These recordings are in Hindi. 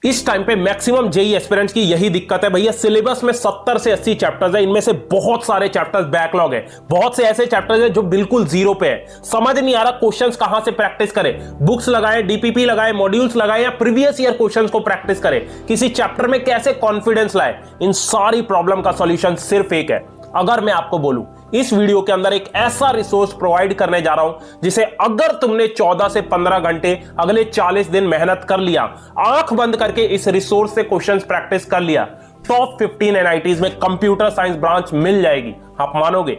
इस टाइम पे मैक्सिमम जेई एस्पिरेंट्स की यही दिक्कत है भैया, सिलेबस में 70 से 80 चैप्टर्स है, इनमें से बहुत सारे चैप्टर्स बैकलॉग है, बहुत से ऐसे चैप्टर्स है जो बिल्कुल जीरो पे है। समझ नहीं आ रहा क्वेश्चंस कहां से प्रैक्टिस करें, बुक्स लगाएं, डीपीपी लगाएं, मॉड्यूल्स लगाएं या प्रीवियस ईयर क्वेश्चंस को प्रैक्टिस करें, किसी चैप्टर में कैसे कॉन्फिडेंस लाए। इन सारी प्रॉब्लम का सॉल्यूशन सिर्फ एक है। अगर मैं आपको बोलूं इस वीडियो के अंदर एक ऐसा रिसोर्स प्रोवाइड करने जा रहा हूं जिसे अगर तुमने 14 से 15 घंटे अगले 40 दिन मेहनत कर लिया, आंख बंद करके इस रिसोर्स से क्वेश्चंस प्रैक्टिस कर लिया, टॉप 15 एनआईटीज में कंप्यूटर साइंस ब्रांच मिल जाएगी। आप मानोगे?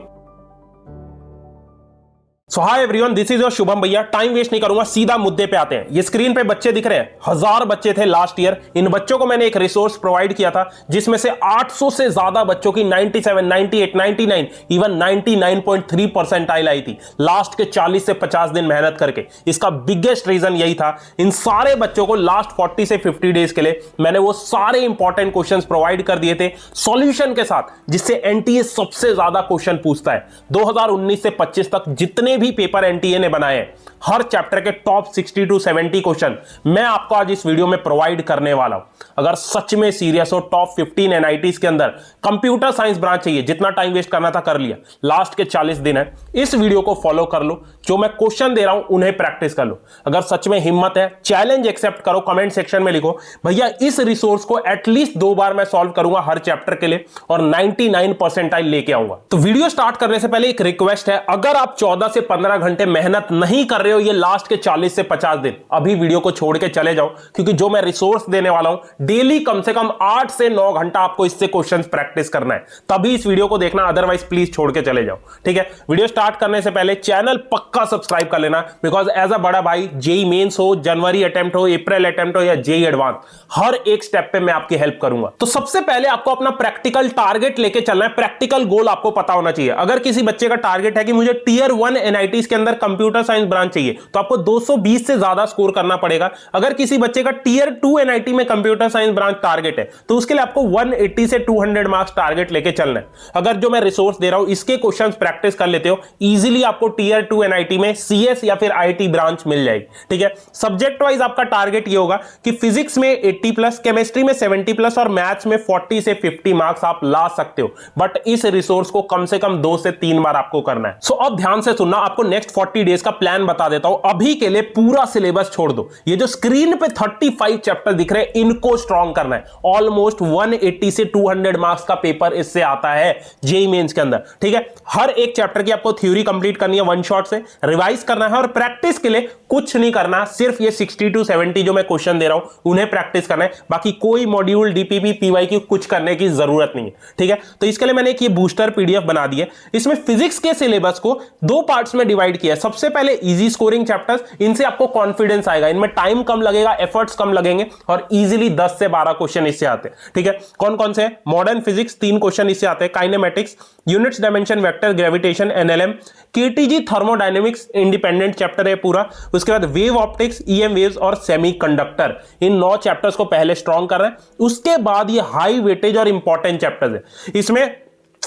So hi everyone, this is your Shubham भैया। टाइम वेस्ट नहीं करूंगा, सीधा मुद्दे पे आते हैं। ये स्क्रीन पे बच्चे दिख रहे हैं, 1000 बच्चे थे लास्ट ईयर। इन बच्चों को मैंने एक रिसोर्स प्रोवाइड किया था जिसमें से 800 से ज्यादा बच्चों की 97, 98, 99 इवन 99.3 परसेंटाइल आई थी लास्ट के 40 से 50 दिन मेहनत करके। इसका बिगेस्ट रीजन यही था, इन सारे बच्चों को लास्ट 40 से 50 डेज के लिए मैंने वो सारे इंपॉर्टेंट क्वेश्चंस प्रोवाइड कर दिए थे सॉल्यूशन के साथ, जिससे एनटीए सबसे ज्यादा क्वेश्चन पूछता है। 2019 से 25 तक जितने भी पेपर एनटीए ने बनाए हैं, हर चैप्टर के टॉप 60 टू 70 क्वेश्चन मैं आपको आज इस वीडियो में प्रोवाइड करने वाला हूं। अगर सच में सीरियस हो, टॉप 15 एनआईटीज के अंदर कंप्यूटर साइंस ब्रांच चाहिए, जितना टाइम वेस्ट करना था कर लिया, लास्ट के 40 दिन है, इस वीडियो को फॉलो कर लो। जो मैं क्वेश्चन दे रहा हूं उन्हें प्रैक्टिस कर लो। अगर सच में हिम्मत है, चैलेंज एक्सेप्ट करो, कमेंट सेक्शन में लिखो भैया इस रिसोर्स को एटलीस्ट 2 बार मैं सॉल्व करूंगा हर चैप्टर के लिए और 99 परसेंटाइल लेके आऊंगा। तो वीडियो स्टार्ट करने से पहले एक रिक्वेस्ट है, अगर आप 14 से 15 घंटे मेहनत नहीं कर रहे हो ये लास्ट के 40 से 50 दिन, अभी वीडियो को छोड़ के चले जाओ, क्योंकि जो मैं रिसोर्स देने वाला हूं डेली कम से कम 8 से 9 घंटा आपको इससे क्वेश्चंस प्रैक्टिस करना है, तभी इस वीडियो को देखना, अदरवाइज प्लीज छोड़ के चले जाओ। ठीक है, वीडियो स्टार्ट करने से पहले चैनल पक्का सब्सक्राइब कर लेना, बिकॉज एज अ बड़ा भाई, जेई मेंस हो, जनवरी अटेम्प्ट हो, अप्रैल अटेम्प्ट हो या जेई एडवांस, हर एक स्टेप पे मैं आपकी हेल्प करूंगा। तो सबसे पहले आपको अपना प्रैक्टिकल टारगेट लेके चलना है, प्रैक्टिकल गोल आपको पता होना चाहिए। अगर किसी बच्चे का टारगेट है कि मुझे टियर 1 एनआईटीज के अंदर कंप्यूटर साइंस ब्रांच चाहिए, तो आपको 220 से ज्यादा स्कोर करना पड़ेगा। अगर किसी बच्चे का टियर 2 एनआईटी में कंप्यूटर साइंस ब्रांच टारगेट है, तो उसके लिए आपको 180 से 200 मार्क्स टारगेट लेके चलना है। अगर जो मैं रिसोर्स दे रहा हूं इसके क्वेश्चंस प्रैक्टिस कर लेते हो, इजीली आपको टियर 2 एनआईटी में सीएस या फिर आईटी ब्रांच मिल जाएगी। ठीक है, सब्जेक्ट वाइज आपका टारगेट ये होगा कि फिजिक्स में 80 प्लस, केमिस्ट्री में 70 प्लस और मैथ्स में 40 से 50 मार्क्स आप ला सकते हो, बट इस रिसोर्स को कम से कम 2 से 3 बार आपको करना है। सो अब ध्यान से सुनना, आपको नेक्स्ट 40 डेज का प्लान बता देता हूं। अभी के लिए पूरा सिलेबस छोड़ दो, ये जो स्क्रीन पे 35 चैप्टर दिख रहे हैं इनको स्ट्रॉन्ग करना है। ऑलमोस्ट 180 से 200 मार्क्स का पेपर इससे आता है जेईई मेंस के अंदर। ठीक है, हर एक चैप्टर की आपको थ्योरी कंप्लीट करनी है, वन शॉट से रिवाइज करना है और प्रैक्टिस के लिए कुछ नहीं करना, सिर्फ ये 60 टू 70 जो मैं क्वेश्चन दे रहा हूं उन्हें प्रैक्टिस करना है। बाकी कोई मॉड्यूल, डीपीपी, पीवाईक्यू कुछ करने की जरूरत नहीं है। ठीक है, तो इसके लिए मैंने एक ये बूस्टर पीडीएफ बना दी है। इसमें फिजिक्स के सिलेबस को 2 पार्ट्स में डिवाइड किया है। सबसे पहले इजी स्कोरिंग चैप्टर्स, इनसे आपको कॉन्फिडेंस आएगा, इनमें टाइम कम लगेगा, एफर्ट्स कम लगेंगे और इजीली 10 से 12 क्वेश्चन इससे आते हैं। ठीक है, कौन कौन से? मॉडर्न फिजिक्स 3 क्वेश्चन इससे आते हैं, kinematics, units, dimension, vector, gravitation, NLM, KTG thermodynamics independent chapter है पूरा। उसके बाद वेव ऑप्टिक्स, ईएम वेव्स और सेमीकंडक्टर, इन 9 चैप्टर्स को पहले स्ट्रॉन्ग कर रहे हैं। उसके बाद ये हाई वेटेज और इंपॉर्टेंट चैप्टर्स है। इसमें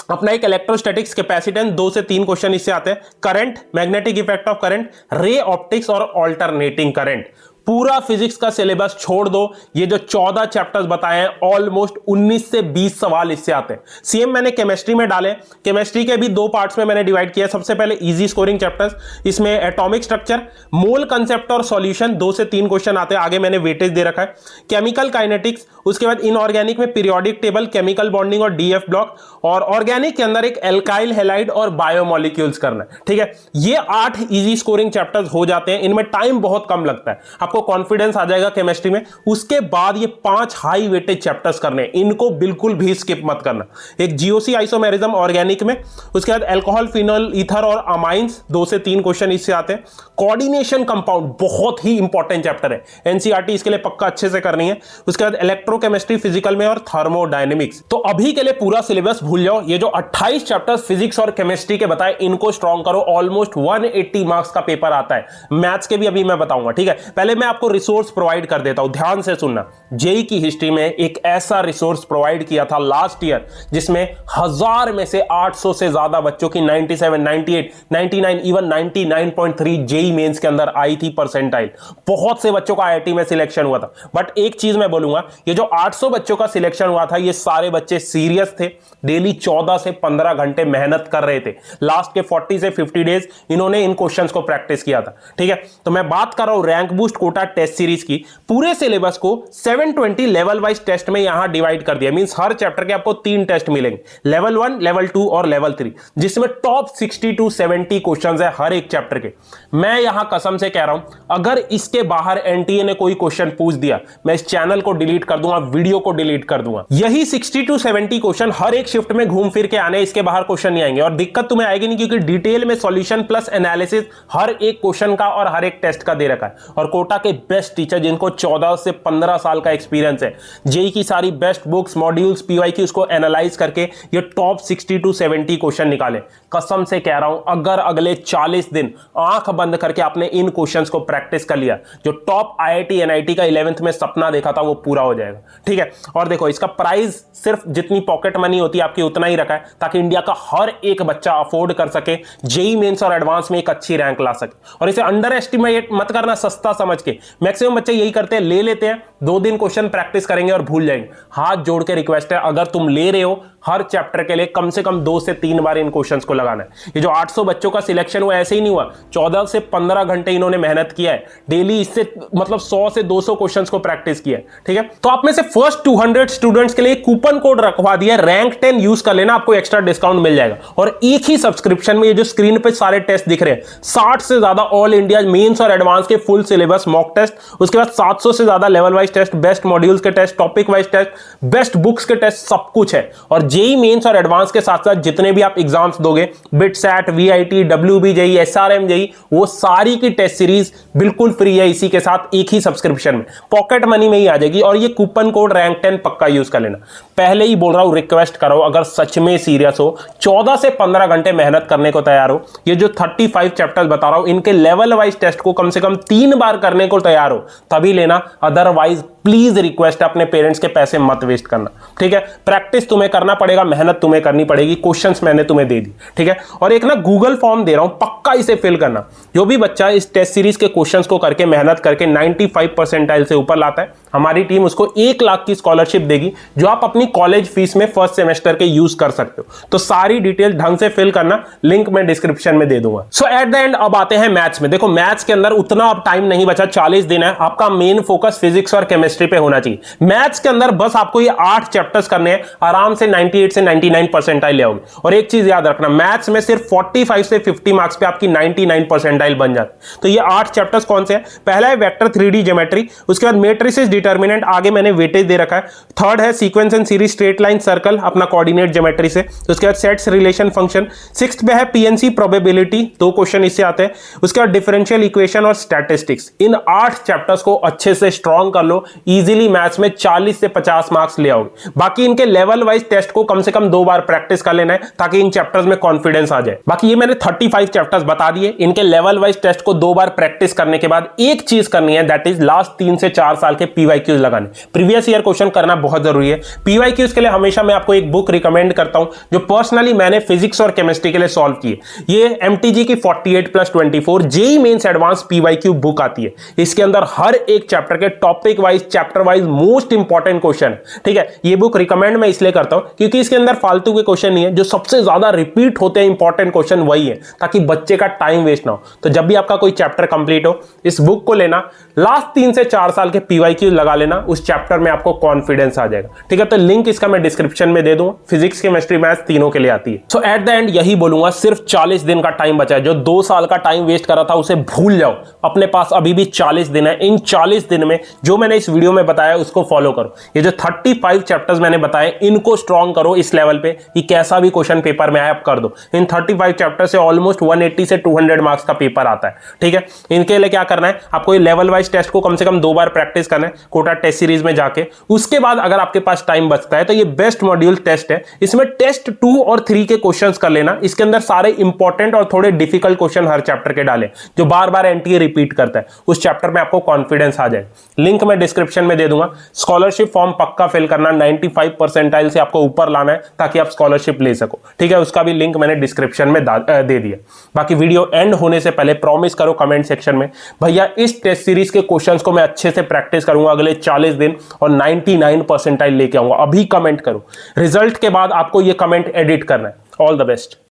अपना एक इलेक्ट्रोस्टैटिक्स, कैपेसिटेंस, 2 से 3 क्वेश्चन इससे आते हैं, current, magnetic effect of current, ray optics और ऑल्टरनेटिंग करंट। पूरा फिजिक्स का सिलेबस छोड़ दो, ये जो 14 चैप्टर्स बताए हैं ऑलमोस्ट 19 से 20 सवाल इससे आते हैं। सेम मैंने केमिस्ट्री में डाले, केमिस्ट्री के भी 2 पार्ट्स में मैंने डिवाइड किया। सबसे पहले इजी स्कोरिंग चैप्टर्स, इसमें एटॉमिक स्ट्रक्चर, मोल कंसेप्ट और सॉल्यूशन, 2 से 3 क्वेश्चन आते हैं, आगे मैंने वेटेज दे रखा है। केमिकल काइनेटिक्स, उसके बाद इनऑर्गेनिक में पीरियोडिक टेबल, केमिकल बॉन्डिंग और डीएफ ब्लॉक, और ऑर्गेनिक के अंदर एक एल्काइल हैलाइड और बायोमोलिक्यूल्स करना है। ठीक है, ये 8 इजी स्कोरिंग चैप्टर्स हो जाते हैं, इनमें टाइम बहुत कम लगता है, आपको कॉन्फिडेंस आ जाएगा केमिस्ट्री में। उसके बाद ये 5 हाई वेटेज चैप्टर्स करने हैं, इनको बिल्कुल भी स्किप मत करना। एक जीओसी आइसोमेरिज्म ऑर्गेनिक में, उसके बाद अल्कोहल, फिनोल, ईथर और अमाइंस, 2 से 3 क्वेश्चन इससे आते हैं। कोऑर्डिनेशन कंपाउंड बहुत ही इंपॉर्टेंट चैप्टर है, एनसीईआरटी इसके लिए पक्का अच्छे से करनी है। उसके बाद इलेक्ट्रोकेमिस्ट्री फिजिकल में और थर्मोडायनेमिक्स। तो अभी के लिए पूरा सिलेबस भूल जाओ, ये जो 28 चैप्टर्स फिजिक्स और केमिस्ट्री के बताए इनको स्ट्रॉन्ग करो। ऑलमोस्ट 180 मार्क्स का पेपर आता है, मैथ्स के भी अभी मैं बताऊंगा। ठीक है, पहले मैं आपको रिसोर्स प्रोवाइड कर देता हूं, ध्यान से सुनना। जेई की हिस्ट्री में एक ऐसा रिसोर्स प्रोवाइड किया था लास्ट ईयर जिसमें 1000 में से 800 से ज्यादा बच्चों की 97, 98, 99, इवन 99.3 जेई मेंस के अंदर आई थी परसेंटाइल। बहुत से बच्चों का आईआईटी में सिलेक्शन हुआ था। बट एक चीज मैं बोलूंगा, ये जो 800 बच्चों का सिलेक्शन हुआ था, ये सारे बच्चे सीरियस थे, डेली 14 से 15 घंटे मेहनत कर रहे थे। लास्ट के 40 से 50 डेज इन्होंने इन क्वेश्चंस को प्रैक्टिस किया था। ठीक है, तो मैं बात कर रहा हूं rank boost Kota test series की। पूरे सिलेबस को 720 लेवल वाइज टेस्ट में यहां डिवाइड कर दिया। मींस हर चैप्टर के आपको 3 टेस्ट मिलेंगे, लेवल 1, लेवल 2 और लेवल 3, जिसमें टॉप 60 to 70 क्वेश्चंस है हर एक चैप्टर के। मैं यहां कसम से कह रहा हूं, अगर इसके बाहर एनटीए ने कोई क्वेश्चन पूछ दिया, मैं इस चैनल को डिलीट कर दूंगा, वीडियो को डिलीट कर दूंगा। यही 60 to 70 क्वेश्चन हर एक शिफ्ट में घूम फिर के आने, इसके बाहर क्वेश्चन नहीं आएंगे। और दिक्कत तुम्हें आएगी नहीं, क्योंकि डिटेल में सॉल्यूशन प्लस एनालिसिस हर एक क्वेश्चन का और हर एक टेस्ट का दे रखा है। और कोटा के बेस्ट टीचर जिनको 14 से 15 साल का एक्सपीरियंस है, जेई की सारी बेस्ट बुक्स, मॉड्यूल्स, पीवाईक्यूज को एनालाइज करके ये टॉप 60 to 70 क्वेश्चन निकाले। कसम से कह रहा हूं, अगर अगले 40 दिन आंख बंद करके आपने इन क्वेश्चंस को प्रैक्टिस कर लिया, जो टॉप आईआईटी एनआईटी का 11th में सपना देखा था वो पूरा हो जाएगा। ठीक है, और देखो इसका प्राइस सिर्फ जितनी पॉकेट मनी होती है आपकी उतना ही रखा है, ताकि इंडिया का हर एक बच्चा अफोर्ड कर सके, जेई मेंस और एडवांस में एक अच्छी रैंक ला सके। और इसे अंडर एस्टिमेट मत करना सस्ता समझ के। मैक्सिमम बच्चे यही करते हैं, ले लेते हैं, 2 दिन क्वेश्चन प्रैक्टिस करेंगे और भूल जाएंगे। हाथ जोड़ के रिक्वेस्ट है, अगर तुम ले रहे हो हर चैप्टर के लिए कम से कम 2 से 3 बार इन क्वेश्चंस को लगाना है। ये जो 800 बच्चों का सिलेक्शन हुआ ऐसे ही नहीं हुआ, 14 से 15 घंटे इन्होंने मेहनत किया है, डेली इससे मतलब 100 से 200 क्वेश्चंस को प्रैक्टिस किया है। ठीक है, तो आप में से फर्स्ट 200 स्टूडेंट्स के लिए कूपन कोड रखवा दिया, रैंक 10 यूज कर लेना, आपको एक्स्ट्रा डिस्काउंट मिल जाएगा। और एक ही सब्सक्रिप्शन में ये जो स्क्रीन पे सारे टेस्ट दिख रहे हैं, 60 से ज्यादा ऑल इंडिया मेंस और एडवांस के फुल सिलेबस मॉक टेस्ट, उसके बाद 700 से ज्यादा level wise test, best modules के test, topic wise test, best books के टेस्ट, सब कुछ है। और जेई मेंस और एडवांस के साथ साथ जितने भी आप एग्जाम्स दोगे, BITSAT, VIT, WB JEE, SRM JEE, वो सारी की टेस्ट सीरीज बिल्कुल फ्री है इसी के साथ एक ही सब्सक्रिप्शन में, पॉकेट मनी में ही आ जाएगी। और ये कूपन कोड रैंक 10 पक्का यूज कर लेना। पहले ही बोल रहा हूं, रिक्वेस्ट करो, अगर सच में सीरियस हो, 14 से 15 घंटे मेहनत करने को तैयार हो, ये जो 35 चैप्टर्स बता रहा हूं इनके लेवल वाइज टेस्ट को कम से कम 3 बार करने को तैयार हो, तभी लेना। अदरवाइज प्लीज रिक्वेस्ट है, अपने पेरेंट्स के पैसे मत वेस्ट करना। ठीक है, प्रैक्टिस तुम्हें करना पड़ेगा, मेहनत तुम्हें करनी पड़ेगी, क्वेश्चंस मैंने तुम्हें दे दी। ठीक है, और एक ना गूगल फॉर्म दे रहा हूं, पक्का इसे फिल करना। जो भी बच्चा इस टेस्ट सीरीज के क्वेश्चंस को करके मेहनत करके 95 परसेंटाइल से ऊपर लाता है, हमारी टीम उसको 1 लाख की स्कॉलरशिप देगी, जो आप अपनी कॉलेज फीस में फर्स्ट सेमेस्टर के यूज कर सकते हो। तो सारी डिटेल ढंग से फिल करना, लिंक मैं डिस्क्रिप्शन में दे दूंगा। सो एट द एंड अब आते हैं मैथ्स में। देखो मैथ्स के अंदर उतना अब टाइम नहीं बचा, 40 दिन है, आपका मेन फोकस फिजिक्स और केमिस्ट्री पे होना चाहिए। मैथ्स के अंदर बस आपको ये 8 चैप्टर्स करने हैं, आराम से 98 से 99 परसेंटाइल ले आओगे। और एक चीज याद रखना, मैथ्स में सिर्फ 45 से 50 मार्क्स पे आपकी 99 परसेंटाइल बन जाती। तो ये 8 चैप्टर्स कौन से हैं? पहला है वेक्टर 3D ज्योमेट्री, उसके बाद मैट्रिसेस डिटर्मिनेंट, आगे मैंने वेटेज दे रखा है। थर्ड है sequence and series, straight line, circle, अपना कोऑर्डिनेट ज्योमेट्री से। उसके बाद सेट्स, रिलेशन, फंक्शन। 6th पे है पीएनसी, प्रोबेबिलिटी, 2 क्वेश्चन इससे आते हैं। उसके बाद डिफरेंशियल इक्वेशन और स्टैटिस्टिक्स। इन 8 चैप्टर्स को अच्छे से स्ट्रॉन्ग कर लो, इजीली मैथ्स में 40 से 50 मार्क्स ले आओगे। बाकी इनके लेवल वाइज टेस्ट को कम से कम 2 बार प्रैक्टिस कर लेना है, ताकि इन चैप्टर्स में कॉन्फिडेंस आ जाए। बाकी ये मैंने 35 चैप्टर्स बता दिए, इनके लेवल वाइज टेस्ट को 2 बार प्रैक्टिस करने के बाद एक चीज करनी है, दैट इज लास्ट 3 से 4 साल के पीवाईक्यूज लगाने। प्रीवियस ईयर क्वेश्चन करना बहुत जरूरी है। पीवाईक्यूज के लिए हमेशा मैं आपको एक बुक रिकमेंड करता हूं, जो पर्सनली मैंने फिजिक्स और केमिस्ट्री के लिए सॉल्व की है। ये एमटीजी की 48+24 JEE Mains advance PYQ book आती है। इसके अंदर हर एक चैप्टर के topic wise, chapter wise most important question. ठीक है, ये बुक रिकमेंड मैं इसलिए करता हूं क्योंकि इसके अंदर फालतू के क्वेश्चन नहीं है, जो सबसे ज्यादा रिपीट होते हैं इंपॉर्टेंट क्वेश्चन वही है, ताकि बच्चे का टाइम वेस्ट ना हो। तो जब भी आपका कोई चैप्टर कंप्लीट हो, इस बुक को लेना, लास्ट 3 से 4 साल के पीवाईक्यू लगा लेना, उस चैप्टर में आपको कॉन्फिडेंस आ जाएगा। ठीक है, तो लिंक इसका मैं डिस्क्रिप्शन में दे दूं। फिजिक्स, केमिस्ट्री, मैथ्स तीनों के लिए आती है। सो एट द एंड यही बोलूंगा, सिर्फ 40 दिन का टाइम बचा है। जो 2 साल का टाइम वेस्ट करा था उसे भूल जाओ, अपने पास अभी भी 40 दिन है। इन 40 दिन में जो मैंने इस वीडियो वीडियो में बताया उसको फॉलो करो। ये जो 35 चैप्टर्स मैंने बताए इनको स्ट्रॉन्ग करो इस लेवल पे कि कैसा भी क्वेश्चन पेपर में आए आप कर दो। इन 35 चैप्टर से ऑलमोस्ट 180 से 200 मार्क्स का पेपर आता है, ठीक है। इनके लिए क्या करना है, आपको ये लेवल वाइज टेस्ट को कम से कम 2 बार प्रैक्टिस करना है कोटा टेस्ट सीरीज में जाके। उसके बाद अगर आपके पास टाइम बचता है तो ये बेस्ट मॉड्यूल टेस्ट है, इसमें टेस्ट 2 और 3 के क्वेश्चंस कर लेना। इसके अंदर सारे इंपॉर्टेंट और थोड़े डिफिकल्ट क्वेश्चन हर चैप्टर के डाले जो बार बार एनटीए रिपीट करता है, उस चैप्टर में आपको कॉन्फिडेंस आ जाए। लिंक मैं डिस्क्रिप्शन में दे दूंगा। स्कॉलरशिप फॉर्म पक्का फिल करना, 95 परसेंटाइल से आपको ऊपर लाना है ताकि आप स्कॉलरशिप ले सको, ठीक है। उसका भी लिंक मैंने डिस्क्रिप्शन में दे दिया। बाकी वीडियो एंड होने से पहले प्रॉमिस करो कमेंट सेक्शन में, भैया इस टेस्ट सीरीज के क्वेश्चंस को मैं अच्छे से प्रैक्टिस करूंगा अगले 40 दिन और 99 परसेंटाइल लेके आऊंगा। अभी कमेंट करो, रिजल्ट के बाद आपको ये कमेंट एडिट करना है। All the best.